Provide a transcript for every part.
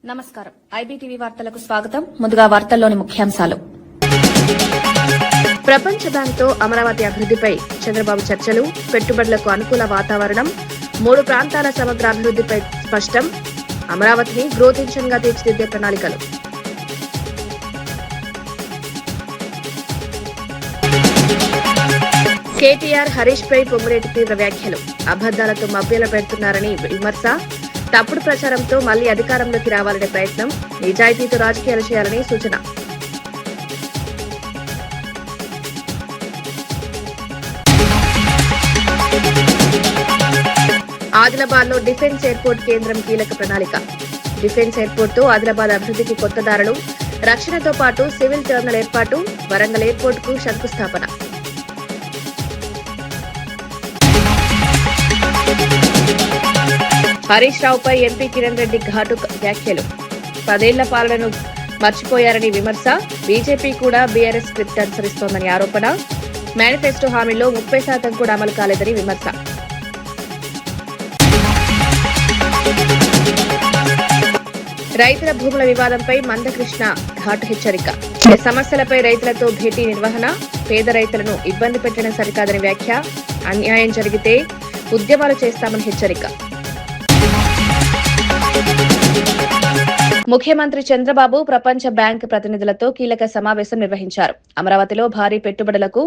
నమస్కారం. ఐబీటీవీ వార్తలకు స్వాగతం. ముందుగా వార్తల్లోని ముఖ్యాంశాలు. ప్రపంచ బ్యాంక్తో అమరావతి అభివృద్దిపై చంద్రబాబు చర్చలు, పెట్టుబడులకు అనుకూల వాతావరణం, 3 ప్రాంతాల సమగ్ర అభివృద్దిపై స్పష్టం, అమరావతిని గ్రోత్ ఇంజన్ గా తీర్చిదిద్దే ప్రణాళికలు. కేటీఆర్, హరీష్ పై పొంగులేటి తీవ్ర వ్యాఖ్యలు, అబద్దాలతో మభ్యలు పెడుతున్నారని విమర్శ, తప్పుడు ప్రచారంతో మళ్లీ అధికారంలోకి రావాలనే ప్రయత్నం, నిజాయితీతో రాజకీయాలు చేయాలని సూచన. ఆదిలాబాద్ లో డిఫెన్స్ ఎయిర్పోర్ట్ కేంద్రం కీలక ప్రణాళిక. డిఫెన్స్ ఎయిర్పోర్ట్ తో ఆదిలాబాద్ అభివృద్ధికి కొత్త దారులు, రక్షణతో పాటు సివిల్ టెర్మినల్ ఏర్పాటు, వరంగల్ ఎయిర్పోర్ట్ కు శంకుస్థాపన. హరీష్ రావుపై ఎంపీ కిరణ్ రెడ్డి ఘాటు వ్యాఖ్యలు, 10 ఏళ్ల పాలనను మర్చిపోయారని విమర్శ, బీజేపీ కూడా బీఆర్ఎస్ స్క్రిప్ట్ అనుసరిస్తోందని ఆరోపణ, మేనిఫెస్టో హామీలో 30% కూడా అమలు కాలేదని విమర్శ. రైతుల భూముల వివాదంపై మందకృష్ణ ఘాటు హెచ్చరిక, సమస్యలపై రైతులతో భేటీ నిర్వహణ, పేద రైతులను ఇబ్బంది పెట్టడం సరికాదని వ్యాఖ్య, అన్యాయం జరిగితే ఉద్యమాలు చేస్తామని హెచ్చరిక. ముఖ్యమంత్రి చంద్రబాబు ప్రపంచ బ్యాంక్ ప్రతినిధులతో కీలక సమావేశం నిర్వహించారు. అమరావతిలో భారీ పెట్టుబడులకు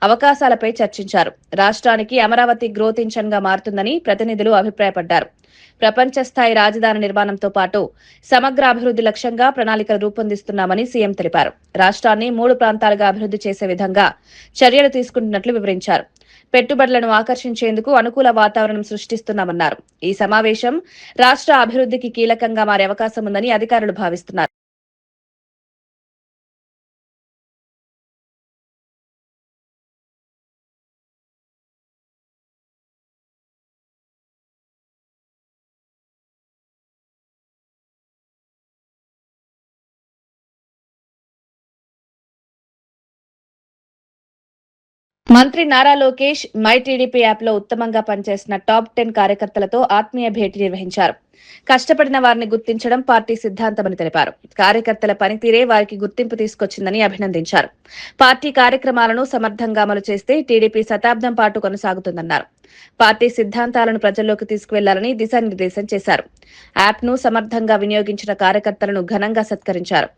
అవకాశాలపై చర్చించారు. రాష్ట్రానికి అమరావతి గ్రోత్ ఇంజన్ గా మారుతుందని ప్రతినిధులు అభిప్రాయపడ్డారు. ప్రపంచ స్థాయి రాజధాని నిర్మాణంతో పాటు సమగ్ర అభివృద్ది లక్ష్యంగా ప్రణాళికలు రూపొందిస్తున్నామని సీఎం తెలిపారు. రాష్ట్రాన్ని 3 ప్రాంతాలుగా అభివృద్ది చేసే విధంగా చర్యలు తీసుకుంటున్నట్లు వివరించారు. పెట్టుబడులను ఆకర్షించేందుకు అనుకూల వాతావరణం సృష్టిస్తున్నామన్నారు. ఈ సమావేశం రాష్ట్ర అభివృద్దికి కీలకంగా మారే అవకాశం ఉందని అధికారులు భావిస్తున్నారు. మంత్రి Nara Lokesh my TDP app లో ఉత్తమంగా పనిచేసిన టాప్ 10 కార్యకర్తలతో ఆత్మీయ భేటీ నిర్వహించారు. కష్టపడిన వారిని గుర్తించడం పార్టీ సిద్ధాంతమని తెలిపారు. కార్యకర్తల పనితీరే వారికి గుర్తింపు తీసుకొచ్చిందని అభినందించారు. పార్టీ కార్యక్రమాలను సమర్థంగా అమలు చేస్తే టీడీపీ శతాబ్దం పాటు కొనసాగుతుందన్నారు. పార్టీ సిద్ధాంతాలను ప్రజల్లోకి తీసుకువెళ్లాలని దిశానిర్దేశం చేశారు. యాప్ ను సమర్థంగా వినియోగించిన కార్యకర్తలను ఘనంగా సత్కరించారు.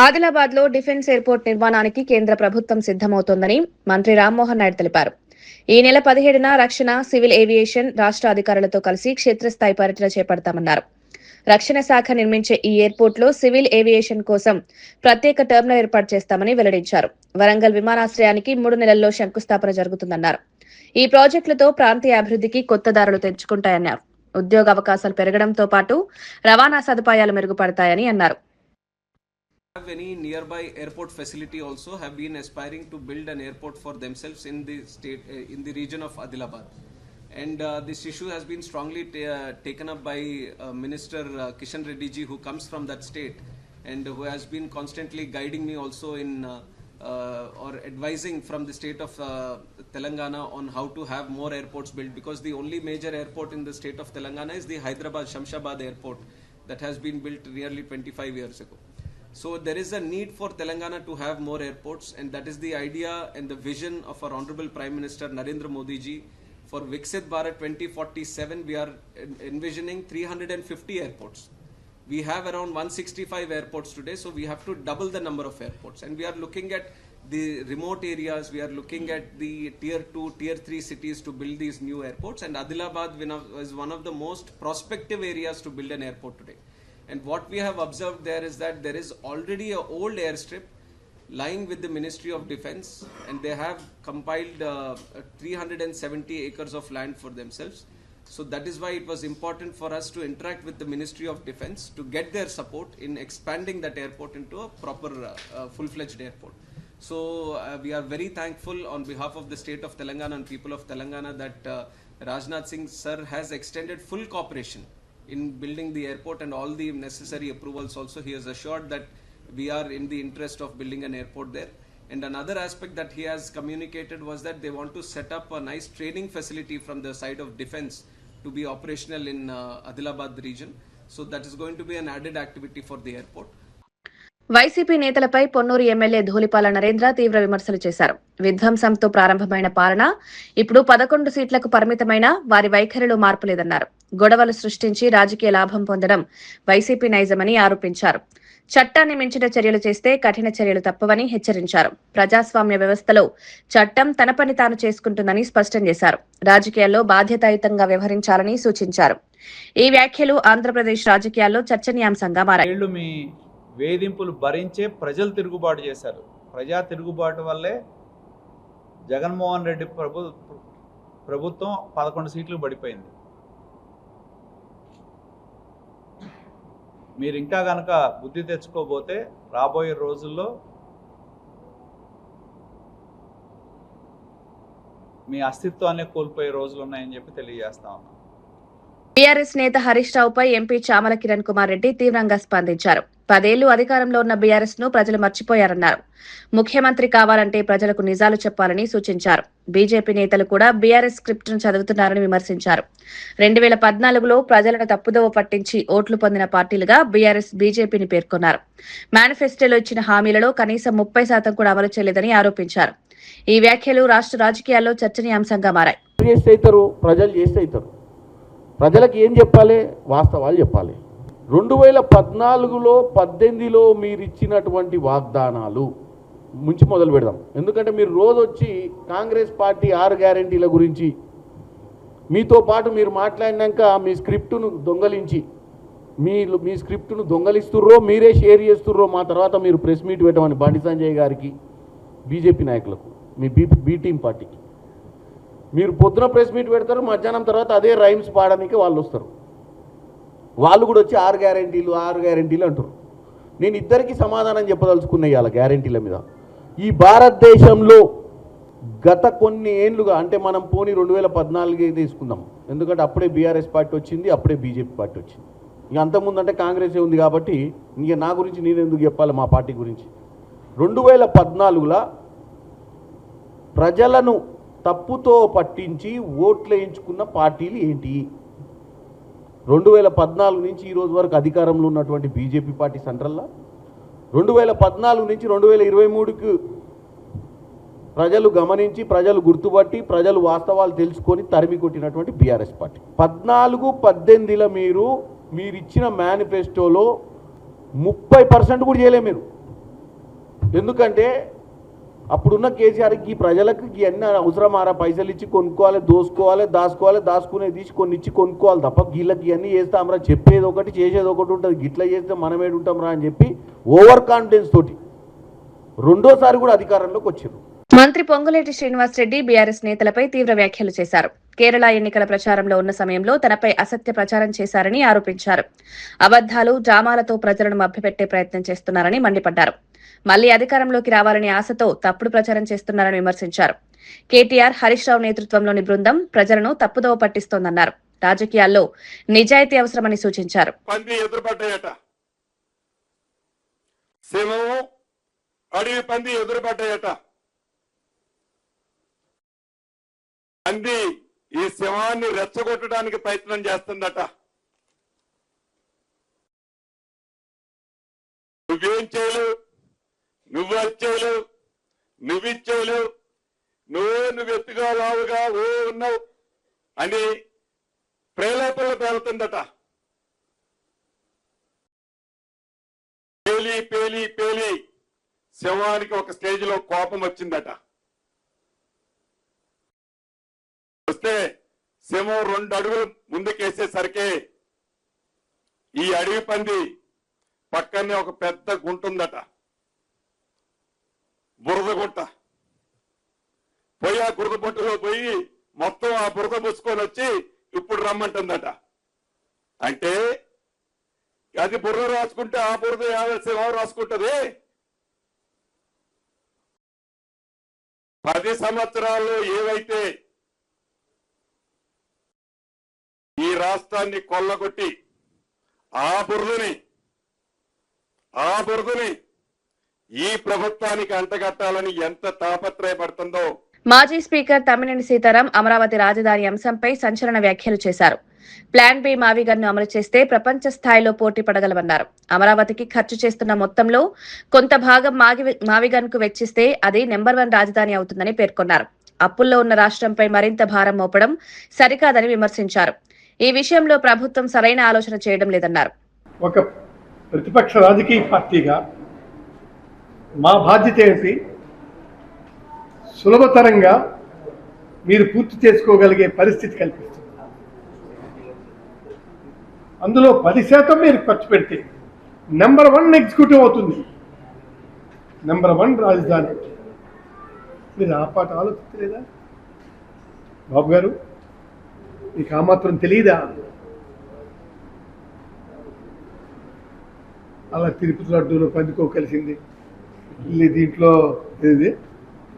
ఆదిలాబాద్ లో డిఫెన్స్ ఎయిర్పోర్ట్ నిర్మాణానికి కేంద్ర ప్రభుత్వం సిద్దమవుతోందని మంత్రి రామ్మోహన్ నాయుడు తెలిపారు. ఈ నెల 17న రక్షణ, సివిల్ ఏవియేషన్ రాష్ట్ర అధికారులతో కలిసి క్షేత్రస్థాయి పర్యటన చేపడతామన్నారు. రక్షణ శాఖ నిర్మించే ఈ ఎయిర్పోర్ట్ లో సివిల్ ఏవియేషన్ కోసం ప్రత్యేక టెర్మినల్ ఏర్పాటు చేస్తామని వెల్లడించారు. వరంగల్ విమానాశ్రయానికి 3 నెలల్లో శంకుస్థాపన జరుగుతుందన్నారు. ఈ ప్రాజెక్టులతో ప్రాంతీయ అభివృద్ధికి కొత్త దారులు తెరుచుకుంటాయన్నారు. ఉద్యోగ అవకాశాలు పెరగడంతో పాటు రవాణా సదుపాయాలు మెరుగుపడతాయని అన్నారు. Have any nearby airport facility also have been aspiring to build an airport for themselves in the state in the region of Adilabad, and this issue has been strongly taken up by Minister Kishan Reddy ji, who comes from that state and who has been constantly guiding me also in or advising from the state of Telangana on how to have more airports built, because the only major airport in the state of Telangana is the Hyderabad Shamshabad airport, that has been built nearly 25 years ago. So there is a need for Telangana to have more airports, and that is the idea and the vision of our Honorable Prime Minister Narendra Modi ji. For Viksit Bharat 2047, we are envisioning 350 airports. We have around 165 airports today, so we have to double the number of airports. And we are looking at the remote areas, we are looking at the tier 2, tier 3 cities to build these new airports. And Adilabad is one of the most prospective areas to build an airport today. And what we have observed there is that there is already an old airstrip lying with the Ministry of Defence, and they have compiled 370 acres of land for themselves. So that is why it was important for us to interact with the Ministry of Defence to get their support in expanding that airport into a proper full-fledged airport. So we are very thankful on behalf of the state of Telangana and people of Telangana that Rajnath Singh sir has extended full cooperation in building the airport, and all the necessary approvals also he has assured that we are in the interest of building an airport there. And another aspect that he has communicated was that they want to set up a nice training facility from the side of defense to be operational in Adilabad region. So that is going to be an added activity for the airport. YCP నేతలపై Ponnuru MLA Dhulipala Narendra తీవ్ర విమర్శలు చేశారు. విధ్వంసంతో ప్రారంభమైన పాలన ఇప్పుడు 11 సీట్లకు పరిమితమైన వారి వైఖరిలో మార్పు లేదన్నారు. గొడవలు సృష్టించి రాజకీయ లాభం పొందడం వైసీపీ నైజమని ఆరోపించారు. చట్టాన్ని మించిన చర్యలు చేస్తే కఠిన చర్యలు తప్పవని హెచ్చరించారు. ప్రజాస్వామ్య వ్యవస్థలో చట్టం తన పని తాను చేసుకుంటుందని స్పష్టం చేశారు. రాజకీయాల్లో బాధ్యతాయుతంగా వ్యవహరించాలని సూచించారు. ఈ వ్యాఖ్యలు ఆంధ్రప్రదేశ్ రాజకీయాల్లో చర్చనీయాంశంగా మారాయి. వేధింపులు భరించే ప్రజలు తిరుగుబాటు చేశారు. ప్రజా తిరుగుబాటు వల్లే జగన్మోహన్ రెడ్డి ప్రభుత్వం 11 సీట్లు పడిపోయింది. మీరు ఇంకా కనుక బుద్ధి తెచ్చుకోబోతే రాబోయే రోజుల్లో మీ అస్తిత్వాన్ని కోల్పోయే రోజులు ఉన్నాయని చెప్పి తెలియజేస్తా ఉన్నాం. బీఆర్ఎస్ నేత హరీష్ రావుపై ఎంపీ చామల కిరణ్ కుమార్ రెడ్డి తీవ్రంగా స్పందించారు. 10 ఏళ్లు అధికారంలో ఉన్న బీఆర్ఎస్ ను ప్రజలు మర్చిపోయారన్నారు. ముఖ్యమంత్రి కావాలంటే ప్రజలకు నిజాలు చెప్పాలని సూచించారు. బీజేపీ నేతలు కూడా బీఆర్ఎస్ స్క్రిప్ట్ ను చదువుతున్నారని విమర్శించారు. 2014లో ప్రజలను తప్పుదోవ పట్టించి ఓట్లు పొందిన పార్టీలుగా బీఆర్ఎస్ బీజేపీని పేర్కొన్నారు. మేనిఫెస్టోలో ఇచ్చిన హామీలలో కనీసం 30% కూడా అమలు చేయలేదని ఆరోపించారు. ఈ వ్యాఖ్యలు రాష్ట్ర రాజకీయాల్లో చర్చనీయాంశంగా మారాయి. ప్రజలకు ఏం చెప్పాలి? వాస్తవాలు చెప్పాలి. 2014లో 18లో మీరు ఇచ్చినటువంటి వాగ్దానాలు ముంచి మొదలు పెడదాం. ఎందుకంటే మీరు రోజు వచ్చి కాంగ్రెస్ పార్టీ 6 గ్యారెంటీల గురించి మీతో పాటు మీరు మాట్లాడినాక మీ స్క్రిప్టును దొంగలించి మీ స్క్రిప్టును దొంగలిస్తుర్రో మీరే షేర్ చేస్తుర్రో మా తర్వాత మీరు ప్రెస్ మీట్ పెట్టమని బండి సంజయ్ గారికి, బీజేపీ నాయకులకు, మీ బీ టీం పార్టీకి మీరు పొద్దున ప్రెస్ మీట్ పెడతారు, మధ్యాహ్నం తర్వాత అదే రైమ్స్ పాడడానికి వాళ్ళు వస్తారు. వాళ్ళు కూడా వచ్చి 6 గ్యారెంటీలు అంటారు. నేను ఇద్దరికి సమాధానం చెప్పదలుచుకున్నా ఇవాళ గ్యారెంటీల మీద. ఈ భారతదేశంలో గత కొన్ని ఏళ్ళుగా, అంటే మనం పోనీ 2014 తీసుకుందాం, ఎందుకంటే అప్పుడే బీఆర్ఎస్ పార్టీ వచ్చింది, అప్పుడే బీజేపీ పార్టీ వచ్చింది. ఇంక అంతకుముందు అంటే కాంగ్రెసే ఉంది కాబట్టి ఇంక నా గురించి నేను ఎందుకు చెప్పాలి, మా పార్టీ గురించి. 2014లో ప్రజలను తప్పుతో పట్టించి ఓట్లు వేయించుకున్న పార్టీలు ఏంటి? 2014 నుంచి ఈ రోజు వరకు అధికారంలో ఉన్నటువంటి బీజేపీ పార్టీ సెంట్రల్లో, 2014 నుంచి 2023కు ప్రజలు గమనించి, ప్రజలు గుర్తుపట్టి, ప్రజలు వాస్తవాలు తెలుసుకొని తరిమి కొట్టినటువంటి బీఆర్ఎస్ పార్టీ. 14-18లో మీరు ఇచ్చిన మేనిఫెస్టోలో 30% కూడా చేయలే మీరు. ఎందుకంటే అప్పుడున్న కేసీఆర్కి ప్రజలకు ఇవన్నీ అవసరమారా? పైసలు ఇచ్చి కొనుక్కోవాలి, దాచుకోవాలి, దాచుకునేది తీసి కొన్ని ఇచ్చి కొనుక్కోవాలి తప్ప వీళ్ళకి ఇవన్నీ చేస్తాంరా, చెప్పేది ఒకటి చేసేది ఒకటి ఉంటుంది, గిట్లా చేస్తే మనం ఏడుంటాం రా అని చెప్పి ఓవర్ కాన్ఫిడెన్స్ తోటి రెండోసారి కూడా అధికారంలోకి వచ్చారు. మంత్రి పొంగులేటి శ్రీనివాసరెడ్డి బీఆర్ఎస్ నేతలపై తీవ్ర వ్యాఖ్యలు చేశారు. కేరళ ఎన్నికల ప్రచారంలో ఉన్న సమయంలో తనపై అసత్య ప్రచారం చేశారని ఆరోపించారు. అబద్దాలు, డ్రామాలతో ప్రజలను మభ్యపెట్టే ప్రయత్నం చేస్తున్నారని మండిపడ్డారు. మళ్లీ అధికారంలోకి రావాలని ఆశతో తప్పుడు ప్రచారం చేస్తున్నారని విమర్శించారు. కేటీఆర్, హరీష్ రావు నేతృత్వంలోని బృందం ప్రజలను తప్పుదోవ పట్టిస్తోందన్నారు. రాజకీయాల్లో నిజాయితీ అవసరమని సూచించారు. ఈ సింహాన్ని రెచ్చగొట్టడానికి ప్రయత్నం చేస్తుందట. నువ్వేం చేయలేవు, నువ్వు వచ్చేయలేవు, నువ్విచ్చేయలేవు, నువ్వు ఎత్తుగా లావుగా ఉన్నావు అని ప్రేరేపణలు పేలుతుందట. పేలి పేలి పేలి శవానికి ఒక స్టేజ్ లో కోపం వచ్చిందట. వస్తే శవం 2 అడుగులు ముందుకేసేసరికి ఈ అడవి పంది పక్కనే ఒక పెద్ద గుంట ఉందట, బురద గుంట. పోయి ఆ బురద గుంటలో పోయి మొత్తం ఆ బురద మూసుకొని వచ్చి ఇప్పుడు రమ్మంటుందట. అంటే అది బురద రాసుకుంటే ఆ బురద శవం రాసుకుంటది. 10 సంవత్సరాల్లో ఏవైతే ఈ రాష్ట్రాన్ని కొల్లగొట్టి ఆ బురదని ఈ ప్రభుత్వానికి అంటగట్టాలని ఎంత తాపత్రయపడుతుందో. మాజీ స్పీకర్ తమ్మినేని సీతారాం అమరావతి రాజధాని అంశంపై సంచలన వ్యాఖ్యలు చేశారు. ప్లాన్ బి మావిగన్ను అమలు చేస్తే ప్రపంచ స్థాయిలో పోటీ పడగలమన్నారు. అమరావతికి ఖర్చు చేస్తున్న మొత్తంలో కొంత భాగం మావిగన్ కు వెచ్చిస్తే అది నెంబర్ 1 రాజధాని అవుతుందని పేర్కొన్నారు. అప్పుల్లో ఉన్న రాష్ట్రంపై మరింత భారం మోపడం సరికాదని విమర్శించారు. ఈ విషయంలో ప్రభుత్వం సరైన ఆలోచన చేయడం లేదన్నారు. ఒక ప్రతిపక్ష రాజకీయ పార్టీగా మా బాధ్యత ఏంటి? సులభతరంగా మీరు పూర్తి చేసుకోగలిగే పరిస్థితి కల్పిస్తుంది. అందులో 10% మీరు ఖర్చు పెడితే నెంబర్ 1 ఎగ్జిక్యూటివ్ అవుతుంది, నెంబర్ 1 రాజధాని. మీరు ఆ పాట ఆలోచించలేదా బాబు గారు? మీకు ఆ మాత్రం తెలియదా? అలా తిరుపతి లడ్డూలో పందుకో కలిసింది, దీంట్లో ఇది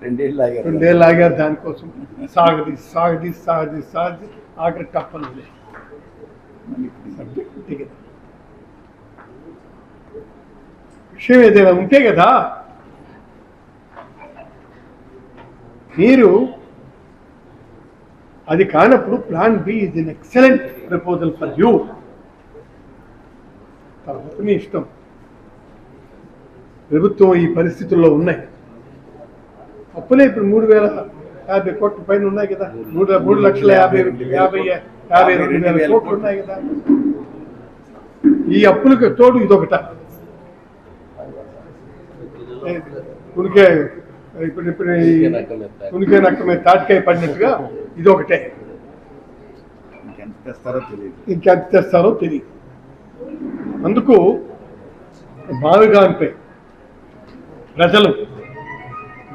2 ఏళ్ళు ఆగారు దానికోసం. సాగది ఆఖరి తప్పను. విషయం ఏదైనా ఉంటే కదా మీరు అది కానప్పుడు plan B is an excellent proposal for you. తర్వాత మీ ఇష్టం. ప్రభుత్వం ఈ పరిస్థితుల్లో ఉన్నాయి. అప్పులే ఇప్పుడు 3,050 కోట్ల పైన ఉన్నాయి కదా, 3,52,000 కోట్లు ఉన్నాయి కదా. ఈ అప్పులకు తోడు ఇదొకట. కునికే ఇప్పుడు కునికే నక్క మీద తాటికాయ పడినట్టుగా ఇదొకటే. ఇంకెంత తెస్తారో తెలియదు. అందుకు మావిగాన్పై ప్రజలు,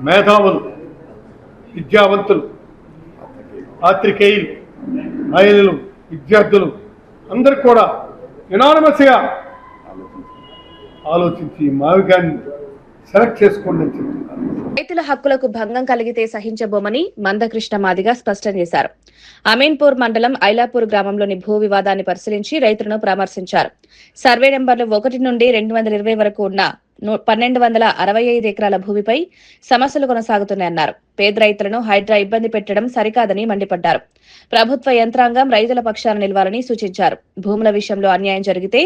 మేధావులు, విద్యావంతులు, పాత్రికేయులు, మహిళలు, విద్యార్థులు అందరూ కూడా యునానిమస్గా ఆలోచించి మావిగాన్ని సెలెక్ట్ చేసుకోండి అని చెప్తున్నారు. రైతుల హక్కులకు భంగం కలిగితే సహించబోమని మందకృష్ణ మాదిగ స్పష్టం చేశారు. అమీన్పూర్ మండలం ఐలాపూర్ గ్రామంలోని భూ వివాదాన్ని పరిశీలించి రైతులను పరామర్శించారు. సర్వే నెంబర్లు 1 నుండి 220 వరకు ఉన్న 1,265 ఎకరాల భూమిపై సమస్యలు కొనసాగుతున్నాయన్నారు. పేద రైతులను హైడ్రా ఇబ్బంది పెట్టడం సరికాదని మండిపడ్డారు. ప్రభుత్వ యంత్రాంగం రైతుల పక్షాన నిలవాలని సూచించారు. భూముల విషయంలో అన్యాయం జరిగితే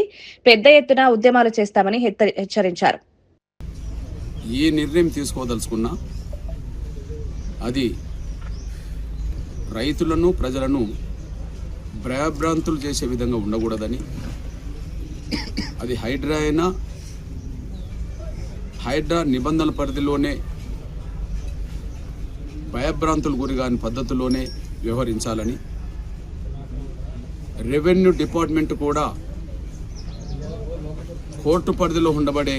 పెద్ద ఎత్తున ఉద్యమాలు చేస్తామని హెచ్చరించారు. ఏ నిర్ణయం తీసుకోదలుచుకున్నా అది రైతులను, ప్రజలను భయభ్రాంతులు చేసే విధంగా ఉండకూడదని, అది హైడ్రా అయినా హైడ్రా నిబంధనల పరిధిలోనే భయభ్రాంతులు గురిగాని పద్ధతిలోనే వ్యవహరించాలని, రెవెన్యూ డిపార్ట్మెంట్ కూడా కోర్టు పరిధిలో ఉండబడే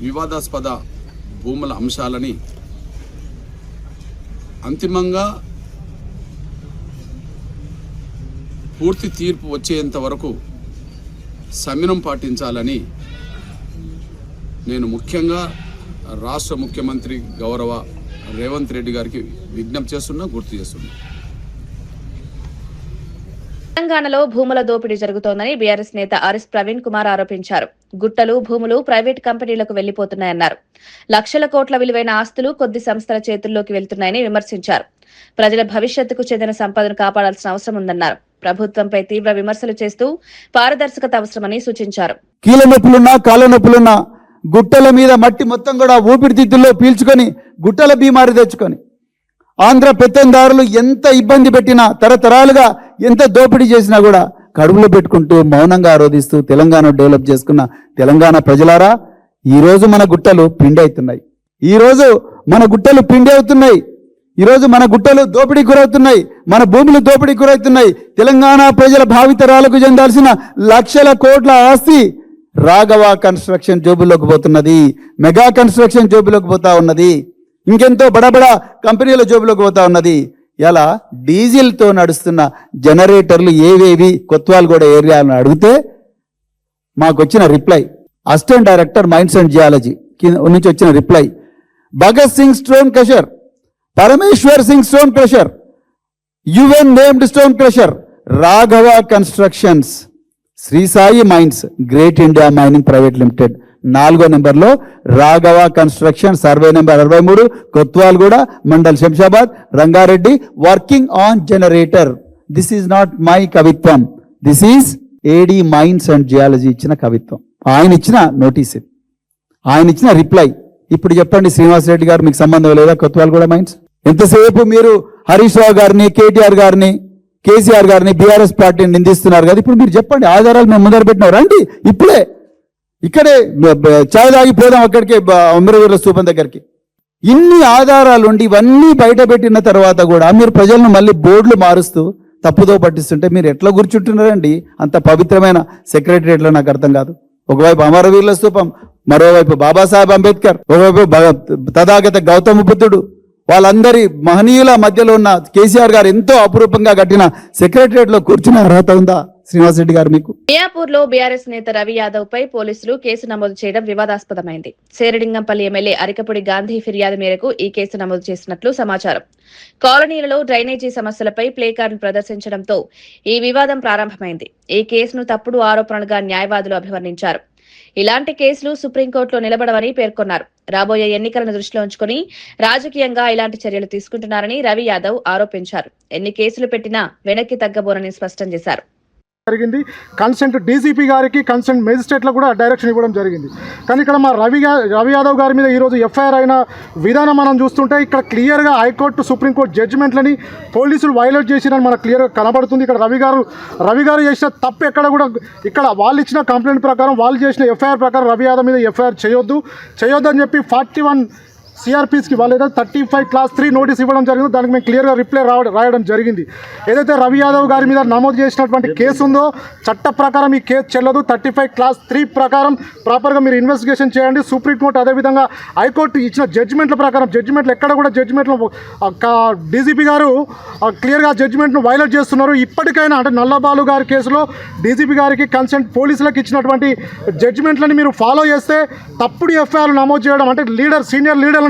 వివాదాస్పద భూముల అంశాలని అంతిమంగా పూర్తి తీర్పు వచ్చేంత వరకు సంయమనం పాటించాలని నేను ముఖ్యంగా రాష్ట్ర ముఖ్యమంత్రి గౌరవ రేవంత్ రెడ్డి గారికి విజ్ఞప్తి చేస్తున్నా, గుర్తు చేస్తున్నా. తెలంగాణలో భూముల దోపిడీ జరుగుతోందని బీఆర్ఎస్ నేత ఆర్ఎస్ ప్రవీణ్ కుమార్ ఆరోపించారు. గుట్టలు, భూములు ప్రైవేట్ కంపెనీలకు వెళ్లిపోతున్నాయన్నారు. లక్షల కోట్ల విలువైన ఆస్తులు కొద్ది సంస్థల చేతుల్లోకి వెళ్తున్నాయని విమర్శించారు. ప్రజల భవిష్యత్తుకు చెందిన సంపదను కాపాడాల్సిన అవసరం ఉందన్నారు. ప్రభుత్వంపై తీవ్ర విమర్శలు చేస్తూ పారదర్శకత అవసరమని సూచించారు. కీళ్ళ నొప్పులున్నా, కాళ్ళ నొప్పులున్నా గుట్టల మీద మట్టి మొత్తం కూడా ఊపిరితిత్తుల్లో పీల్చుకొని గుట్టల బీమారి తెచ్చుకొని ఆంధ్ర పెత్తందారులు ఎంత ఇబ్బంది పెట్టినా తరతరాలుగా ఎంత దోపిడీ చేసినా కూడా కడుపులో పెట్టుకుంటూ మౌనంగా ఆరోధిస్తూ తెలంగాణ డెవలప్ చేసుకున్న తెలంగాణ ప్రజలారా, ఈరోజు మన గుట్టలు పిండి అవుతున్నాయి. ఈరోజు మన గుట్టలు పిండి అవుతున్నాయి. ఈరోజు మన గుట్టలు దోపిడీకి గురవుతున్నాయి. మన భూములు దోపిడీకి గురవుతున్నాయి. తెలంగాణ ప్రజల భావితరాలకు చెందాల్సిన లక్షల కోట్ల ఆస్తి రాఘవ కన్స్ట్రక్షన్ జోబుల్లోకి పోతున్నది. మెగా కన్స్ట్రక్షన్ జోబులోకి పోతా ఉన్నది. ఇంకెంతో బడబడా కంపెనీల జోబులోకి పోతా ఉన్నది. ఇలా డీజిల్తో నడుస్తున్న జనరేటర్లు ఏవేవి కొత్వాల్గూడ ఏరియాలను అడిగితే మాకు వచ్చిన reply, assistant director mines and geology నుంచి వచ్చిన reply, Bhagat Singh stone crusher, Parameshwar Singh stone crusher, unnamed stone crusher, Raghava constructions, Shri Sai mines, great India mining private limited. 4వ నెంబర్లో Raghava construction, survey number 63, Kothwalguda, mandal Shamshabad, Rangareddy, working on generator. This is not my కవిత్వం, this is AD mines and geology ఇచ్చిన కవిత్వం. ఆయన ఇచ్చిన notice ఇది, ఆయన ఇచ్చిన రిప్లై. ఇప్పుడు చెప్పండి శ్రీనివాస్ రెడ్డి గారు, మీకు సంబంధం లేదా కొత్వాల్గూడ మైన్స్? ఎంతసేపు మీరు హరీష్ రావు గారిని, కేటీఆర్ గారిని, కేసీఆర్ గారిని, బీఆర్ఎస్ పార్టీని నిందిస్తున్నారు కదా, ఇప్పుడు మీరు చెప్పండి ఆధారాలు మేము ముందర పెట్టినాం, రండి ఇప్పుడే ఇక్కడే చాయ్ తాగిపోదాం అక్కడికి అమరవీరుల స్తూపం దగ్గరికి. ఇన్ని ఆధారాలు ఉండి ఇవన్నీ బయట పెట్టిన తర్వాత కూడా మీరు ప్రజలను మళ్ళీ బోర్డులు మారుస్తూ తప్పుదో పట్టిస్తుంటే మీరు ఎట్లా కూర్చుంటున్నారండి? అంత పవిత్రమైన సెక్రటరియట్లో నాకు అర్థం కాదు. ఒకవైపు అమరవీరుల స్తూపం, మరోవైపు బాబాసాహెబ్ అంబేద్కర్, ఒకవైపు తథాగత గౌతమ బుద్ధుడు, వాళ్ళందరి మహనీయుల మధ్యలో ఉన్న కేసీఆర్ గారు ఎంతో అపురూపంగా కట్టిన సెక్రటరియట్లో కూర్చున్న అర్హత ఉందా శ్రీనివాస్ రెడ్డి గారు మీకు? మియాపూర్లో బీఆర్ఎస్ నేత రవి యాదవ్ పై పోలీసులు కేసు నమోదు చేయడం వివాదాస్పదమైంది. శేరిలింగంపల్లి ఎమ్మెల్యే అరికపూడి గాంధీ ఫిర్యాదు మేరకు ఈ కేసు నమోదు చేసినట్లు సమాచారం. కాలనీలలో డ్రైనేజీ సమస్యలపై ప్లేకార్డును ప్రదర్శించడంతో ఈ వివాదం ప్రారంభమైంది. ఈ కేసును తప్పుడు ఆరోపణలుగా న్యాయవాదులు అభివర్ణించారు. ఇలాంటి కేసులు సుప్రీంకోర్టులో నిలబడవని పేర్కొన్నారు. రాబోయే ఎన్నికలను దృష్టిలో ఉంచుకుని రాజకీయంగా ఇలాంటి చర్యలు తీసుకుంటున్నారని రవి యాదవ్ ఆరోపించారు. ఎన్ని కేసులు పెట్టినా వెనక్కి తగ్గబోనని స్పష్టం చేశారు. జరిగింది. కన్సెంట్ డీసీపీ గారికి, కన్సెంట్ మేజిస్ట్రేట్లకు కూడా డైరెక్షన్ ఇవ్వడం జరిగింది. కానీ ఇక్కడ మా రవి యాదవ్ గారి మీద ఈరోజు ఎఫ్ఐఆర్ అయిన విధానం మనం చూస్తుంటే ఇక్కడ క్లియర్గా హైకోర్టు, సుప్రీంకోర్టు జడ్జిమెంట్లని పోలీసులు వైలేట్ చేసిరని మనకు క్లియర్గా కనబడుతుంది. ఇక్కడ రవి గారు చేసిన తప్పు ఎక్కడ కూడా, ఇక్కడ వాళ్ళు ఇచ్చిన కంప్లైంట్ ప్రకారం, వాళ్ళు చేసిన ఎఫ్ఐఆర్ ప్రకారం రవి యాదవ్ మీద ఎఫ్ఐఆర్ చేయొద్దు అని చెప్పి 41 సిఆర్పీస్కి వాళ్ళు ఏదైతే 35 క్లాస్ 3 నోటీస్ ఇవ్వడం జరిగిందో దానికి మేము క్లియర్గా రిప్లై రాయడం జరిగింది. ఏదైతే రవి యాదవ్ గారి మీద నమోదు చేసినటువంటి కేసు ఉందో చట్ట ప్రకారం ఈ కేసు చెల్లదు. 35 క్లాస్ 3 ప్రకారం ప్రాపర్గా మీరు ఇన్వెస్టిగేషన్ చేయండి. సుప్రీంకోర్టు అదేవిధంగా హైకోర్టు ఇచ్చిన జడ్జిమెంట్ల ప్రకారం, జడ్జిమెంట్లు ఎక్కడ కూడా జడ్జిమెంట్లో డీజీపీ గారు క్లియర్గా జడ్జిమెంట్ను వైలేట్ చేస్తున్నారు. ఇప్పటికైనా అంటే నల్లబాలు గారి కేసులో డీజీపీ గారికి, కన్సెంట్ పోలీసులకు ఇచ్చినటువంటి జడ్జిమెంట్లని మీరు ఫాలో చేస్తే తప్పుడు ఎఫ్ఐఆర్ నమోదు చేయడం అంటే సీనియర్ లీడర్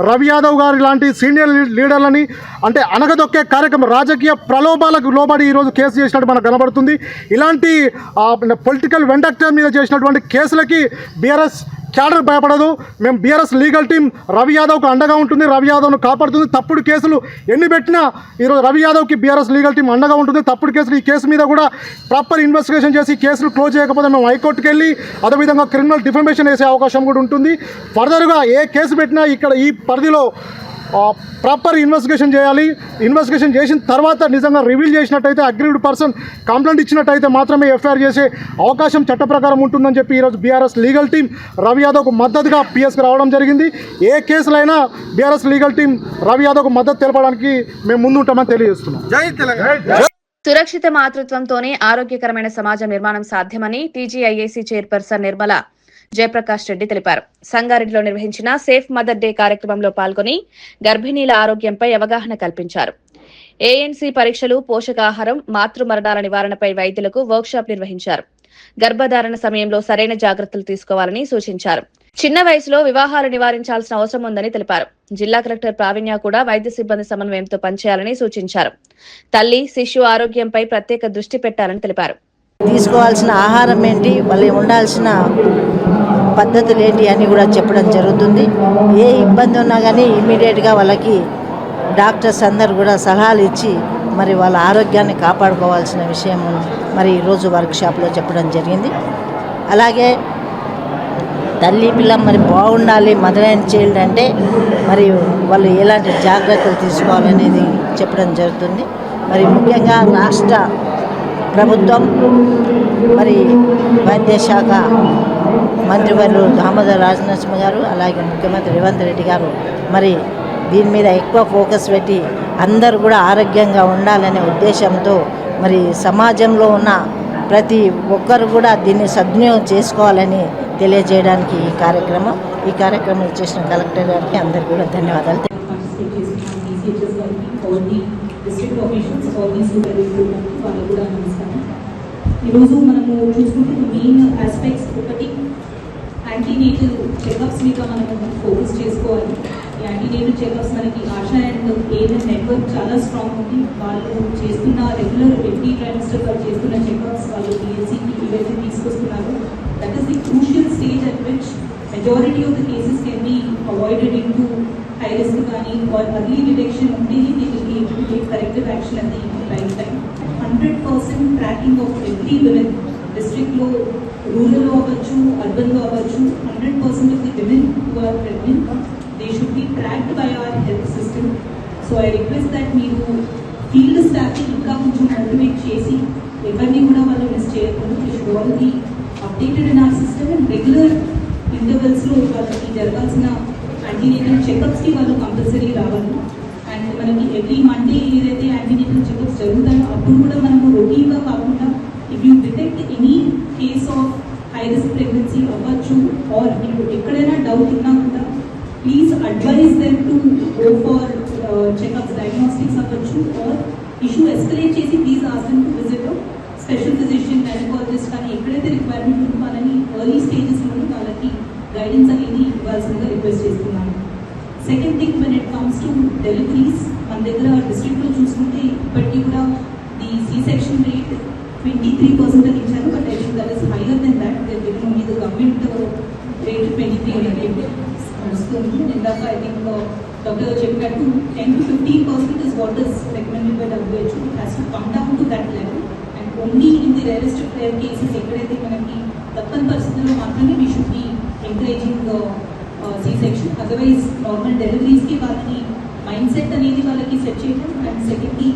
రవి యాదవ్ గారు ఇలాంటి సీనియర్ లీడర్లని అంటే అనగదొక్కే కార్యక్రమం, రాజకీయ ప్రలోభాలకు లోబడి ఈరోజు కేసు చేసినట్టు మనకు కనబడుతుంది. ఇలాంటి పొలిటికల్ వెండక్టర్ మీద చేసినటువంటి కేసులకి బీఆర్ఎస్ క్యాడర్ భయపడదు. మేము బీఆర్ఎస్ లీగల్ టీం రవి యాదవ్కు అండగా ఉంటుంది, రవి యాదవ్ను కాపాడుతుంది. తప్పుడు కేసులు ఎన్ని పెట్టినా ఈరోజు రవి యాదవ్కి బీఆర్ఎస్ లీగల్ టీం అండగా ఉంటుంది. తప్పుడు కేసులు, ఈ కేసు మీద కూడా ప్రాపర్ ఇన్వెస్టిగేషన్ చేసి కేసులు క్లోజ్ చేయకపోతే మేము హైకోర్టుకు వెళ్ళి అదేవిధంగా క్రిమినల్ డిఫమేషన్ వేసే అవకాశం కూడా ఉంటుంది. ఫర్దర్గా ఏ కేసు పెట్టినా ఇక్కడ ఈ పరిధిలో ప్రాపర్ ఇన్వెస్టిగేషన్ చేయాలి. ఇన్వెస్టిగేషన్ చేసిన తర్వాత నిజంగా రివీల్ చేసినట్టయితే, అగ్రీడ్ పర్సన్ కంప్లైంట్ ఇచ్చినట్టయితే మాత్రమే ఎఫ్ఐఆర్ చేసే అవకాశం చట్ట ప్రకారం ఉంటుందని చెప్పి ఈరోజు బీఆర్ఎస్ లీగల్ టీం రవి యాదవ్కు మద్దతుగా పిఎస్కి రావడం జరిగింది. ఏ కేసులైనా బీఆర్ఎస్ లీగల్ టీం రవి యాదవ్కు మద్దతు తెలపడానికి మేము ముందుంటామని తెలియజేస్తున్నాం. జై తెలంగాణ. సురక్షిత మాతృత్వంతోనే ఆరోగ్యకరమైన సమాజం నిర్మాణం సాధ్యమని టీజీఐఏసీ చైర్పర్సన్ నిర్మల జయప్రకాష్ రెడ్డి తెలిపారు. సంగారెడ్డిలో నిర్వహించిన సేఫ్ మదర్ డే కార్యక్రమంలో పాల్గొని గర్భిణీల ఆరోగ్యంపై అవగాహన కల్పించారు. ఏఎన్సీ పరీక్షలు, పోషకాహారం, మాతృ మరణాల నివారణపై వైద్యులకు వర్క్షాప్ నిర్వహించారు. గర్భధారణ సమయంలో సరైన జాగ్రత్తలు తీసుకోవాలని సూచించారు. చిన్న వయసులో వివాహాలు నివారించాల్సిన అవసరం ఉందని తెలిపారు. జిల్లా కలెక్టర్ ప్రావీణ్య కూడా వైద్య సిబ్బంది సమన్వయంతో పనిచేయాలని సూచించారు. తల్లి, శిశు ఆరోగ్యంపై ప్రత్యేక దృష్టి పెట్టాలని తెలిపారు. తీసుకోవాల్సిన ఆహారం ఏంటి, వాళ్ళు ఉండాల్సిన పద్ధతులు ఏంటి అని కూడా చెప్పడం జరుగుతుంది. ఏ ఇబ్బంది ఉన్నా కానీ ఇమ్మీడియట్గా వాళ్ళకి డాక్టర్స్ అందరు కూడా సలహాలు ఇచ్చి మరి వాళ్ళ ఆరోగ్యాన్ని కాపాడుకోవాల్సిన విషయం మరి ఈరోజు వర్క్షాప్లో చెప్పడం జరిగింది. అలాగే తల్లి పిల్ల మరి బాగుండాలి, మదర్ అండ్ చైల్డ్ అంటే మరి వాళ్ళు ఎలాంటి జాగ్రత్తలు తీసుకోవాలనేది చెప్పడం జరుగుతుంది. మరి ముఖ్యంగా రాష్ట్ర ప్రభుత్వం మరి వైద్య శాఖ మంత్రివర్యులు దామోదర్ రాజనరసింహ గారు, అలాగే ముఖ్యమంత్రి రేవంత్ రెడ్డి గారు మరి దీని మీద ఎక్కువ ఫోకస్ పెట్టి అందరూ కూడా ఆరోగ్యంగా ఉండాలనే ఉద్దేశంతో మరి సమాజంలో ఉన్న ప్రతి ఒక్కరు కూడా దీన్ని సద్వినియోగం చేసుకోవాలని తెలియజేయడానికి ఈ కార్యక్రమం చేసిన కలెక్టర్ గారికి అందరికీ కూడా ధన్యవాదాలు. ఈరోజు మనము చూసుకుంటే మెయిన్ ఆస్పెక్ట్స్ ఒకటి యాంటీనేటల్ చెకప్స్ మీద మనము ఫోకస్ చేసుకోవాలి. ఈ యాంటీనేటల్ చెకప్స్ మనకి ఆశా అండ్ ఏఎన్ఎం నెట్వర్క్ చాలా స్ట్రాంగ్ ఉంది. వాళ్ళు చేస్తున్న రెగ్యులర్ ఎవ్రీ ట్రైమిస్టర్ వాళ్ళు చేస్తున్న చెకప్స్ వాళ్ళు పిఎల్సీకి ఇవైతే తీసుకొస్తున్నారు. That is the crucial stage at which majority of the cases can be avoided in to high risk కానీ ఆర్ అర్లీ డిటెక్షన్ ఉంటేనే they will be able to take corrective action at the right time. 100% tracking of every women డిస్ట్రిక్ట్లో, రూరల్లో అవ్వచ్చు, అర్బన్లో అవ్వచ్చు, 100% of the women who are pregnant they should be tracked by our health system. So I request that మీరు field స్టాఫ్ని ఇంకా కొంచెం motivate చేసి ఎవరిని కూడా వాళ్ళు మిస్ చేయకుండా they should all be updated in our system and regular ఇంటర్వెల్స్లో వాళ్ళకి జరగాల్సిన యాంటీనేటల్ చెకప్స్కి వాళ్ళు కంపల్సరీ రావాలి. అండ్ మనకి ఎవ్రీ మండే ఏదైతే యాంటీనేటల్ చెకప్స్ జరుగుతాయో అప్పుడు కూడా మనము రొటీన్గా కాకుండా if you detect any case of high risk pregnancy అవ్వచ్చు ఆర్ మీకు ఎక్కడైనా డౌట్ ఉన్నా కూడా please advise them to go for checkups, diagnostics అవ్వచ్చు ఆర్ ఇష్యూ ఎస్కలేట్ చేసి please ask them to visit special physician, gynaecologist కానీ ఎక్కడైతే రిక్వైర్మెంట్ ఉందో వాళ్ళని ఎర్లీ స్టేజెస్లోనే వాళ్ళకి గైడెన్స్ అనేది ఇవ్వాల్సిందిగా రిక్వెస్ట్ చేస్తున్నాను. Second thing, when it comes to deliveries, మన దగ్గర డిస్ట్రిక్ట్లో చూసుకుంటే ఇప్పటికీ కూడా ది సి సెక్షన్ రేట్ 23% అని ఇచ్చారు. But I think that is higher than that. Only the government rate 23 వస్తుంది. ఇందాక ఐ థింక్ డాక్టర్ చెప్పినట్టు 10 to 15% is what is recommended by WHO. It has to come down to that level and only in the rarest rare cases ఎక్కడైతే మనకి తప్పని పరిస్థితుల్లో మాత్రమే we should be encouraging C section. Otherwise normal డెలివరీస్కి వాళ్ళకి mind set అనేది వాళ్ళకి set చేయడం and secondly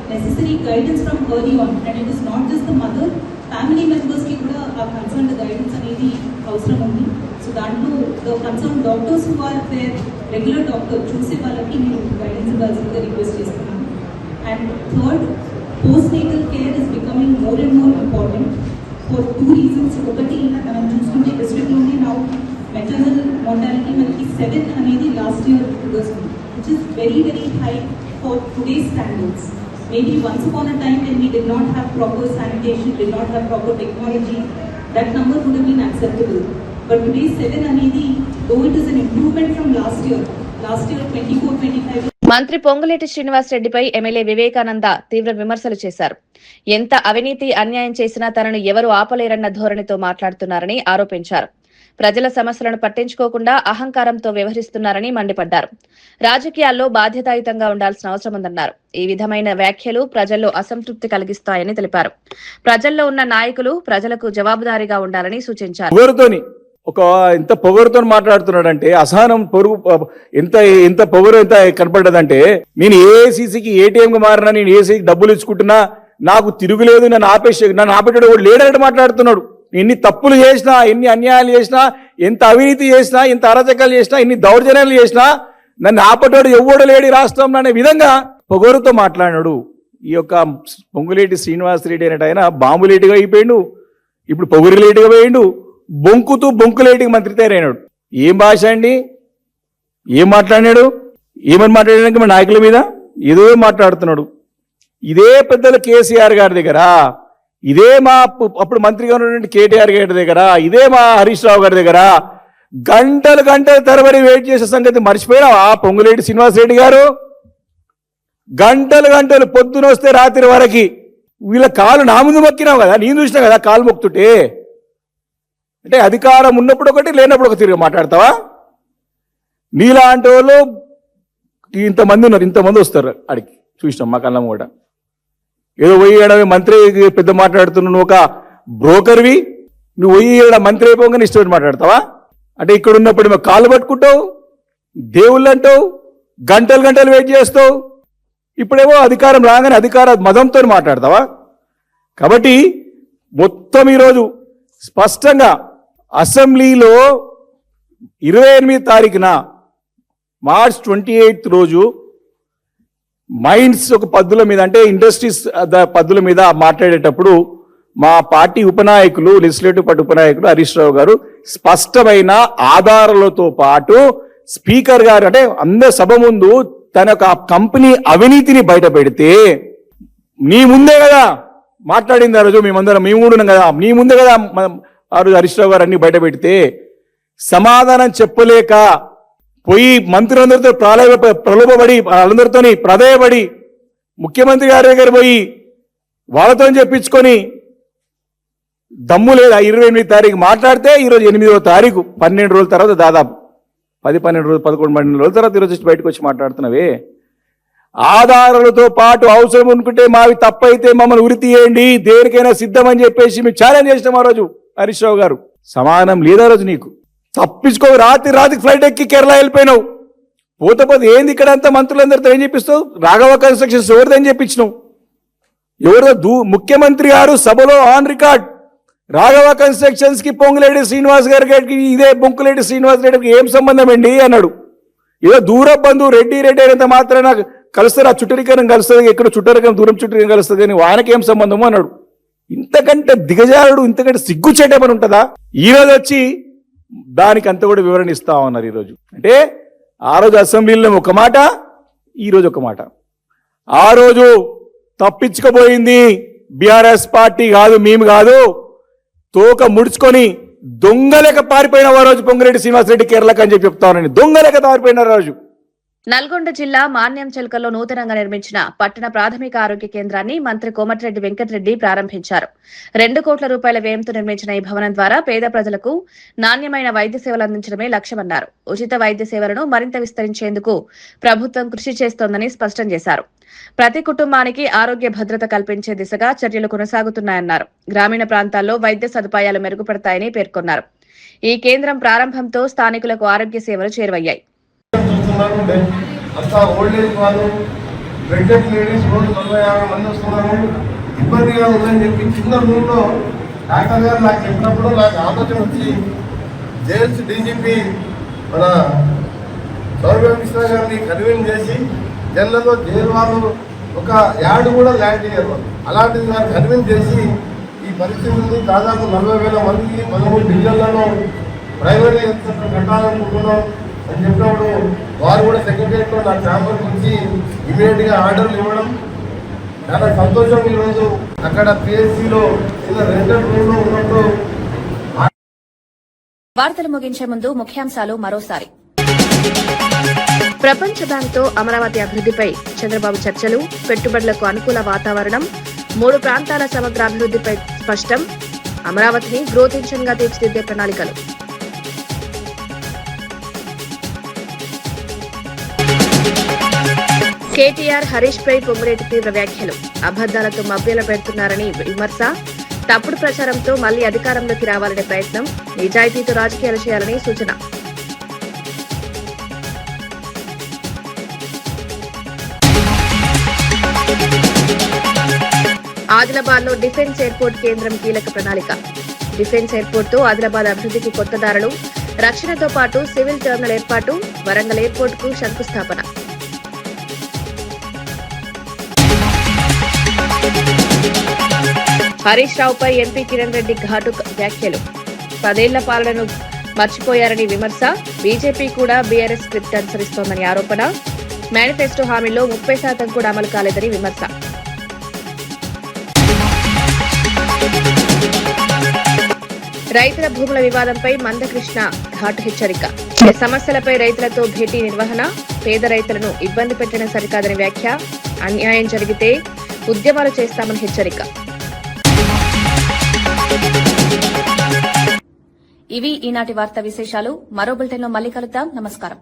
necessary guidance from early on. And it is not just the mother, family మెంబర్స్కి కూడా ఆ కన్సర్న్ గైడెన్స్ అనేది అవసరం ఉంది. సో దాంట్లో the concern doctors who are there regular doctor చూసే వాళ్ళకి మీరు గైడెన్స్ ఇవ్వాల్సిందిగా రిక్వెస్ట్ చేస్తున్నాను. And third, post natal care is becoming more and more important for 2 reasons. ఒకటి, మనం చూసుకుంటే డిస్ట్రిక్ట్లోనే నా మెటర్నల్ మోర్టాలిటీ మనకి 7 అనేది లాస్ట్ ఇయర్ ఫిగర్స్ ఉంది, which is very high for today's standards. Maybe once upon a time when we did not have proper sanitation, did not have proper technology, that number would have been acceptable. But today 7 అనేది, though it is an improvement from last year 24-25. మంత్రి పొంగులేటి శ్రీనివాస్ రెడ్డిపై MLA Vivekananda తీవ్ర విమర్శలు చేశారు. ఎంత అవినీతి అన్యాయం చేసినా తనను ఎవరు ఆపలేరన్న ధోరణితో మాట్లాడుతున్నారని ఆరోపించారు. ప్రజల సమస్యలను పట్టించుకోకుండా అహంకారంతో వ్యవహరిస్తున్నారని మండిపడ్డారు. రాజకీయాల్లో బాధ్యతాయుతంగా ఉండాల్సిన అవసరం ఉందన్నారు. ఈ విధమైన వ్యాఖ్యలు ప్రజల్లో అసంతృప్తి కలిగిస్తాయని తెలిపారు. ప్రజల్లో ఉన్న నాయకులు ప్రజలకు జవాబుదారీగా ఉండాలని సూచించారు. ఒక ఎంత పొగరుతో మాట్లాడుతున్నాడంటే, అసహనం పొరుగు ఎంత పొగరు ఎంత కనపడ్డదంటే, నేను ఏఐసీసీకి ఏటీఎంగా మారినా, నేను ఏసీకి డబ్బులు ఇచ్చుకుంటున్నా, నాకు తిరుగులేదు, నన్ను ఆపేటాడు కూడా లేడని మాట్లాడుతున్నాడు. ఎన్ని తప్పులు చేసినా, ఎన్ని అన్యాయాలు చేసినా, ఎంత అవినీతి చేసినా, ఎంత అరాచకాలు చేసినా, ఎన్ని దౌర్జన్యాలు చేసినా నన్ను ఆపటోడు ఎవడు లేడి రాష్ట్రంలో అనే విధంగా పొగరుతో మాట్లాడినాడు. ఈ యొక్క పొంగులేటి శ్రీనివాస్ రెడ్డి అనేట ఆయన బాంబులేటిగా అయిపోయిండు, ఇప్పుడు పొగురులేటిగా పోయిండు, బొంకులేటికి మంత్రి తయారైనాడు. ఏం భాష అండి? ఏం మాట్లాడినాడు? ఏమని మాట్లాడడానికి మన నాయకుల మీద ఏదో మాట్లాడుతున్నాడు. ఇదే పెద్దల కేసీఆర్ గారి దగ్గర, ఇదే మా అప్పుడు మంత్రిగా ఉన్నటువంటి కేటీఆర్ గారి దగ్గర, ఇదే మా హరీష్ రావు గారి దగ్గర గంటలు తరబడి వెయిట్ చేసే సంగతి మర్చిపోయినావా పొంగులేటి శ్రీనివాస్ రెడ్డి గారు? గంటలు పొద్దున వస్తే రాత్రి వరకు వీళ్ళ కాలు నా ముందు మొక్కినావు కదా, నేను చూసినా కదా కాలు మొక్కుతుంటే. అంటే అధికారం ఉన్నప్పుడు ఒకటి, లేనప్పుడు ఒక తిరిగి మాట్లాడతావా? నీలాంటి వాళ్ళు ఇంతమంది ఉన్నారు, ఇంతమంది వస్తారు అడిగి చూసినాం మా కళ్ళం కూడా. ఏదో పోయి మంత్రి పెద్ద మాట్లాడుతున్నావు, నువ్వు ఒక బ్రోకర్వి, నువ్వు పోయి మంత్రి అయిపోగానే ఇష్టపడి మాట్లాడతావా? అంటే ఇక్కడ ఉన్నప్పుడు మేము కాళ్ళు పట్టుకుంటావు, దేవుళ్ళు అంటావు, గంటలు గంటలు వెయిట్ చేస్తావు. ఇప్పుడేమో అధికారం రాగానే అధికార మదంతో మాట్లాడతావా? కాబట్టి మొత్తం ఈరోజు స్పష్టంగా అసెంబ్లీలో 28 తారీఖున మార్చ్ 28 రోజు మైండ్స్ ఒక పద్దుల మీద అంటే ఇండస్ట్రీస్ పద్దుల మీద మాట్లాడేటప్పుడు మా party ఉపనాయకులు legislative party ఉపనాయకులు Harish Rao గారు స్పష్టమైన ఆధారాలతో పాటు స్పీకర్ గారు అంటే అందరి సభ ముందు తన యొక్క కంపెనీ అవినీతిని బయట పెడితే నీ ముందే కదా మాట్లాడింది. ఆ రోజు మేము కూడా ఉన్నాం కదా, నీ ముందే కదా ఆ రోజు హరీష్ రావు గారు అన్ని బయట పెడితే సమాధానం చెప్పలేక పోయి మంత్రులందరితో ప్రలోభపడి వాళ్ళందరితో ప్రధేయపడి ముఖ్యమంత్రి గారి దగ్గర పోయి వాళ్ళతో చెప్పించుకొని దమ్ము లేదా 28 తారీఖు మాట్లాడితే ఈరోజు 8వ తారీఖు 12 రోజుల తర్వాత దాదాపు 10-12 రోజులు 11-12 రోజుల తర్వాత ఈరోజు బయటకు వచ్చి మాట్లాడుతున్నావే. ఆధారాలతో పాటు అవసరం అనుకుంటే మావి తప్పైతే మమ్మల్ని ఉరి తీయండి, దేనికైనా సిద్ధమని చెప్పేసి మేము ఛాలెంజ్ చేసినాం. ఆ రోజు హరీష్ రావు గారు సమానం లేదా రోజు నీకు తప్పించుకో రాత్రికి ఫ్లైట్ ఎక్కి కేరళ వెళ్ళిపోయినావు. పోతే ఏంది ఇక్కడ అంతా మంత్రులందరితో ఏం చెప్పిస్తావు? రాఘవ కన్స్ట్రక్షన్స్ ఎవరిదని చెప్పించినావు? ఎవరిదో ముఖ్యమంత్రి గారు సభలో ఆన్ రికార్డ్ రాఘవ కన్స్ట్రక్షన్స్ కి పొంగులేటి శ్రీనివాస్ గారికి ఇదే బొంకులేటి శ్రీనివాస్ రెడ్డికి ఏం సంబంధం అండి అన్నాడు. ఏదో దూర బంధువు రెడ్డి అయినంత మాత్రాన కలుస్తారు, ఆ చుట్టరికరం కలుస్తుంది, ఎక్కడ చుట్టరికరం దూరం చుట్టరికరం కలుస్తుంది కానీ ఆయనకి ఏం సంబంధము అన్నాడు. ఇంతకంటే దిగజారుడు ఇంతకంటే సిగ్గుచేటే పని ఉంటుందా? ఈరోజు వచ్చి దానికి అంత కూడా వివరణ ఇస్తా ఉన్నారు. ఈరోజు అంటే ఆ రోజు అసెంబ్లీలో ఒక మాట, ఈరోజు ఒక మాట. ఆ రోజు తప్పించుకుపోయింది బీఆర్ఎస్ పార్టీ కాదు, మేము కాదు. తోక ముడుచుకొని దొంగలేక పారిపోయిన ఆ రోజు పొంగిరెడ్డి శ్రీనివాసరెడ్డి కేరళకు అని చెప్పి చెప్తానని దొంగలేక పారిపోయిన రోజు. నల్గొండ జిల్లా మాన్యం చెల్కల్లో నూతనంగా నిర్మించిన పట్టణ ప్రాథమిక ఆరోగ్య కేంద్రాన్ని మంత్రి కోమటిరెడ్డి వెంకటరెడ్డి ప్రారంభించారు. 2 కోట్ల రూపాయల వ్యయంతో నిర్మించిన ఈ భవనం ద్వారా పేద ప్రజలకు నాణ్యమైన వైద్య సేవలు అందించడమే లక్ష్యమన్నారు. ఉచిత వైద్య సేవలను మరింత విస్తరించేందుకు ప్రభుత్వం కృషి చేస్తోందని స్పష్టం చేశారు. ప్రతి కుటుంబానికి ఆరోగ్య భద్రత కల్పించే దిశగా చర్యలు కొనసాగుతున్నాయన్నారు. గ్రామీణ ప్రాంతాల్లో వైద్య సదుపాయాలు మెరుగుపడతాయని పేర్కొన్నారు. ఈ కేంద్రం ప్రారంభంతో స్థానికులకు ఆరోగ్య సేవలు చేరువయ్యాయి. అంతా ఓల్డ్ ఏజ్ వాళ్ళు, ప్రెగ్నెంట్ లేడీస్ రోజు 40-50 మంది వస్తున్నారు, ఇబ్బందిగా ఉందని చెప్పి చిన్న రూమ్లో డాక్టర్ గారు నాకు చెప్పినప్పుడు నాకు ఆలోచన వచ్చి జైల్స్ డీజీపీ మన సౌరభ్ మిశ్రా గారిని కన్వీన్ చేసి జైళ్ళలో జైలు వాళ్ళు ఒక యార్డు కూడా ల్యాండ్ చేయరు, అలాంటిది నాకు కన్వీన్ చేసి ఈ పరిస్థితి దాదాపు 40,000 మందికి 13 బిలియన్లలో ప్రైవేట్ హెల్త్ సెంటర్ కట్టాలనుకుంటున్నాం అని చెప్పినప్పుడు వారు కూడా సెక్రటరియట్లో నా ఛాంబర్కి వచ్చి ఇమీడియట్గా ఆర్డర్లు ఇవ్వడం చాలా సంతోషం. ఈరోజు అక్కడ పిఎస్సిలో రెండర్ రూమ్లో ఉన్నప్పుడు. వార్తలు ముగించే ముందు ముఖ్యాంశాలు మరోసారి. ప్రపంచ బ్యాంక్తో అమరావతి అభివృద్ధిపై చంద్రబాబు చర్చలు, పెట్టుబడులకు అనుకూల వాతావరణం, 3 ప్రాంతాల సమగ్ర అభివృద్ధిపై స్పష్టం, అమరావతిని గ్రోత్ ఇంజన్ గా తీర్చిదిద్దే ప్రణాళికలు. కేటీఆర్ హరీష్ పై పొంగులేటి తీవ్ర వ్యాఖ్యలు, అబద్దాలతో మభ్యల పెడుతున్నారని విమర్శ, తప్పుడు ప్రచారంతో మళ్లీ అధికారంలోకి రావాలనే ప్రయత్నం, నిజాయితీతో రాజకీయాలు చేయాలని సూచన. ఆదిలాబాద్ లో డిఫెన్స్ ఎయిర్పోర్ట్ కేంద్రం కీలక ప్రణాళిక. డిఫెన్స్ ఎయిర్పోర్ట్ తో ఆదిలాబాద్ అభివృద్ధికి కొత్త దారులు, రక్షణతో పాటు సివిల్ టెర్మినల్ ఏర్పాటు, వరంగల్ ఎయిర్పోర్ట్ కు శంకుస్థాపన. హరీష్ రావుపై ఎంపీ కిరణ్ రెడ్డి ఘాటు వ్యాఖ్యలు, 10 ఏళ్ల పాలనను మర్చిపోయారని విమర్శ, బీజేపీ కూడా బీఆర్ఎస్ స్క్రిప్ట్ అనుసరిస్తోందని ఆరోపణ, మేనిఫెస్టో హామీల్లో 30% కూడా అమలు కాలేదని విమర్శ. రైతుల భూముల వివాదంపై మందకృష్ణ ఘాటు హెచ్చరిక, సమస్యలపై రైతులతో భేటీ నిర్వహణ, పేద రైతులను ఇబ్బంది పెట్టడం సరికాదని వ్యాఖ్య, అన్యాయం జరిగితే ఉద్యమాలు చేస్తామని హెచ్చరిక. ఇవి ఈనాటి వార్తా విశేషాలు. మరో బులెటిన్లో మళ్ళీ కలుద్దాం. నమస్కారం.